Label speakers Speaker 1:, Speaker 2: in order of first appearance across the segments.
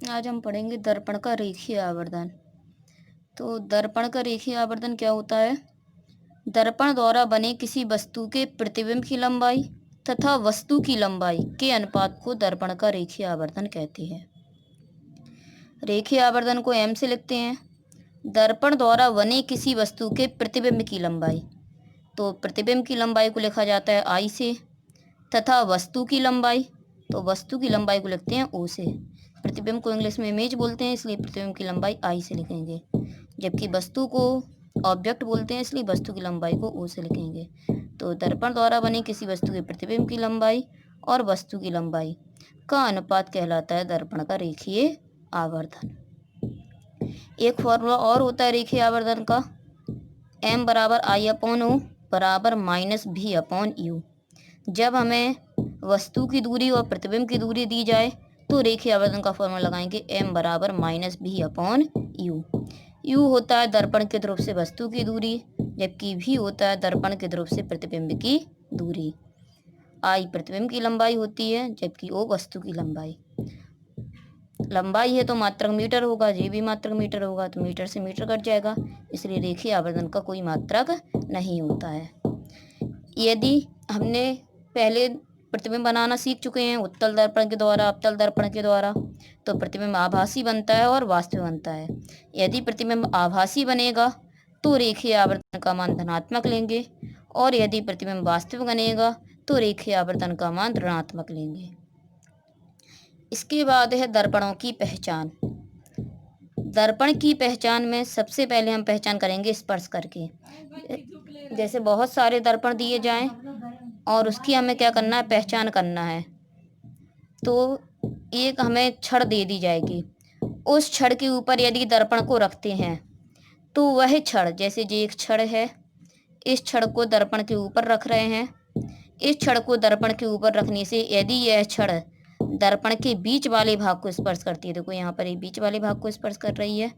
Speaker 1: आज हम पढ़ेंगे दर्पण का रेखीय आवर्धन। तो दर्पण का रेखीय आवर्धन क्या होता है? दर्पण द्वारा बने किसी वस्तु के प्रतिबिंब की लंबाई तथा वस्तु की लंबाई के अनुपात को दर्पण का रेखीय आवर्धन कहते हैं। रेखीय आवर्धन को m से लिखते हैं। दर्पण द्वारा बने किसी वस्तु के प्रतिबिंब की लंबाई, तो प्रतिबिंब की लंबाई को लिखा जाता है I से, तथा वस्तु की लंबाई, तो वस्तु की लंबाई को लिखते हैं O से। प्रतिबिंब को इंग्लिश में इमेज बोलते हैं, इसलिए प्रतिबिंब की लंबाई I से लिखेंगे, जबकि वस्तु को ऑब्जेक्ट बोलते हैं, इसलिए वस्तु की लंबाई को O से लिखेंगे। तो दर्पण द्वारा बनी किसी वस्तु के प्रतिबिंब की लंबाई और वस्तु की लंबाई का अनुपात कहलाता है दर्पण का रेखीय आवर्धन। एक फॉर्मूला और होता है रेखीय आवर्धन का, m बराबर I/O बराबर -v/u। जब हमें वस्तु की दूरी और प्रतिबिंब की दूरी दी जाए तो रेखीय आवर्धन का फॉर्मूला लगाएंगे m बराबर -v/u। u होता है दर्पण के ध्रुव से वस्तु की दूरी, जबकि v होता है दर्पण के ध्रुव से प्रतिबिंब की दूरी। I प्रतिबिंब की लंबाई होती है, जबकि O वस्तु की लंबाई। लंबाई है तो मात्रक मीटर होगा, ये भी मात्रक मीटर होगा, तो मीटर से मीटर कट जाएगा, इसलिए रेखीय आवर्धन का कोई मात्रक नहीं होता है। यदि हमने पहले प्रतिबिंब बनाना सीख चुके हैं उत्तल दर्पण के द्वारा, अवतल दर्पण के द्वारा, तो प्रतिबिंब आभासी बनता है और वास्तविक बनता है। यदि प्रतिबिंब आभासी बनेगा तो रेखीय आवर्धन का मान धनात्मक लेंगे, और यदि प्रतिबिंब वास्तविक बनेगा तो रेखीय आवर्धन का मान ऋणात्मक लेंगे। इसके बाद है दर्पणों की पहचान। दर्पण की पहचान में सबसे पहले हम पहचान करेंगे स्पर्श करके। जैसे बहुत सारे दर्पण दिए जाएं और उसकी हमें क्या करना है, पहचान करना है। तो एक हमें छड़ दे दी जाएगी, उस छड़ के ऊपर यदि दर्पण को रखते हैं तो वह छड़, जैसे ये एक छड़ है, इस छड़ को दर्पण के ऊपर रख रहे हैं। इस छड़ को दर्पण के ऊपर रखने से यदि यह छड़ दर्पण के बीच वाले भाग को स्पर्श करती है, देखो यहाँ पर ये बीच वाले भाग को स्पर्श कर रही है,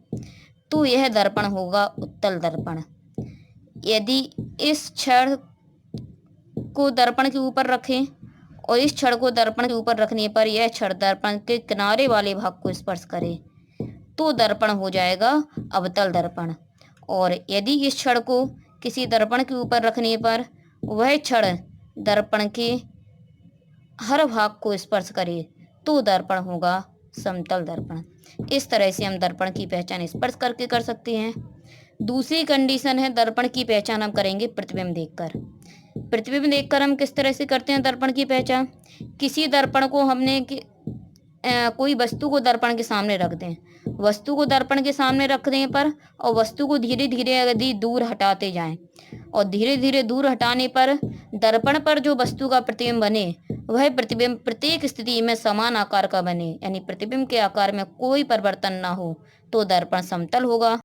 Speaker 1: तो यह दर्पण होगा उत्तल दर्पण। यदि इस छड़ को दर्पण के ऊपर रखें और इस छड़ को दर्पण के ऊपर रखने पर यह छड़ दर्पण के किनारे वाले भाग को स्पर्श करे तो दर्पण हो जाएगा अवतल दर्पण। और यदि इस छड़ को किसी दर्पण के ऊपर रखने पर वह छड़ दर्पण के हर भाग को स्पर्श करे तो दर्पण होगा समतल दर्पण। इस तरह से हम दर्पण की पहचान स्पर्श करके कर सकते हैं। दूसरी कंडीशन है दर्पण की पहचान हम करेंगे प्रतिबिंब देखकर। प्रतिबिंब देखकर हम किस तरह से करते हैं दर्पण की पहचान? किसी दर्पण को हमने कोई वस्तु को दर्पण के सामने रख दें, वस्तु को दर्पण के सामने रखने पर और वस्तु को धीरे धीरे यदि दूर हटाते जाएं और धीरे धीरे दूर हटाने पर दर्पण पर जो वस्तु का प्रतिबिंब बने वह प्रतिबिंब प्रत्येक स्थिति में समान आकार का बने, यानी प्रतिबिंब के आकार में कोई परिवर्तन ना हो, तो दर्पण समतल होगा।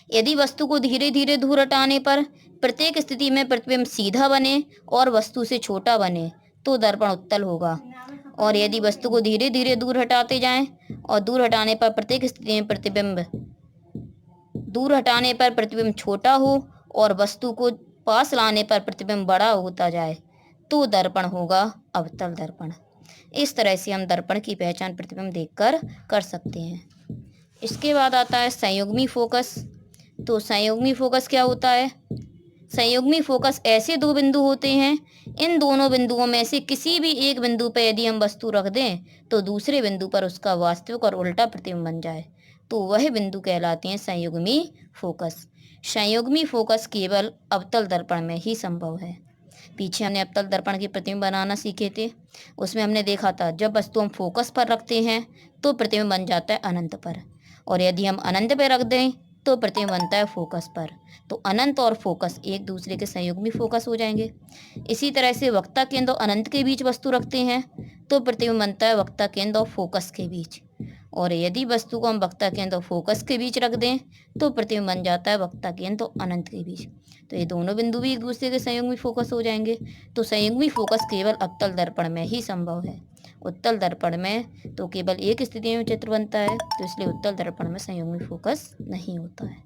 Speaker 1: यदि वस्तु को धीरे धीरे दूर हटाने पर प्रत्येक स्थिति में प्रतिबिंब सीधा बने और वस्तु से छोटा बने तो दर्पण उत्तल होगा। और यदि वस्तु को धीरे धीरे दूर हटाते जाएं और दूर हटाने पर प्रत्येक स्थिति में प्रतिबिंब छोटा हो और वस्तु को पास लाने पर प्रतिबिंब बड़ा होता जाए तो दर्पण होगा अवतल दर्पण। इस तरह से हम दर्पण की पहचान प्रतिबिंब देखकर कर सकते हैं। इसके बाद आता है संयुग्मी फोकस। तो संयुग्मी फोकस क्या होता है? संयुग्मी फोकस ऐसे दो बिंदु होते हैं, इन दोनों बिंदुओं में से किसी भी एक बिंदु पर यदि हम वस्तु रख दें तो दूसरे बिंदु पर उसका वास्तविक और उल्टा प्रतिबिंब बन जाए तो वह बिंदु कहलाते हैं संयुग्मी फोकस। संयुग्मी फोकस केवल अवतल दर्पण में ही संभव है। पीछे हमने अवतल दर्पण के प्रतिबिंब बनाना सीखे थे, उसमें हमने देखा था जब वस्तु हम फोकस पर रखते हैं तो प्रतिबिंब बन जाता है अनंत पर, और यदि हम अनंत पर रख दें तो प्रतिबिंब बनता है फोकस पर। तो अनंत और फोकस एक दूसरे के संयुग्मी फोकस हो जाएंगे। इसी तरह से वक्ता केंद्र और अनंत के बीच वस्तु रखते हैं तो प्रतिबिंब बनता है वक्ता केंद्र और फोकस के बीच, और यदि वस्तु को हम वक्ता केंद्र और फोकस के बीच रख दें तो प्रतिबिंब बन जाता है वक्ता केंद्र और अनंत के बीच। तो ये दोनों बिंदु भी एक दूसरे के संयुग्मी फोकस हो जाएंगे। तो संयुग्मी फोकस केवल अवतल दर्पण में ही संभव है। उत्तल दर्पण में तो केवल एक स्थिति में चित्र बनता है, तो इसलिए उत्तल दर्पण में संयुग्मी फोकस नहीं होता है।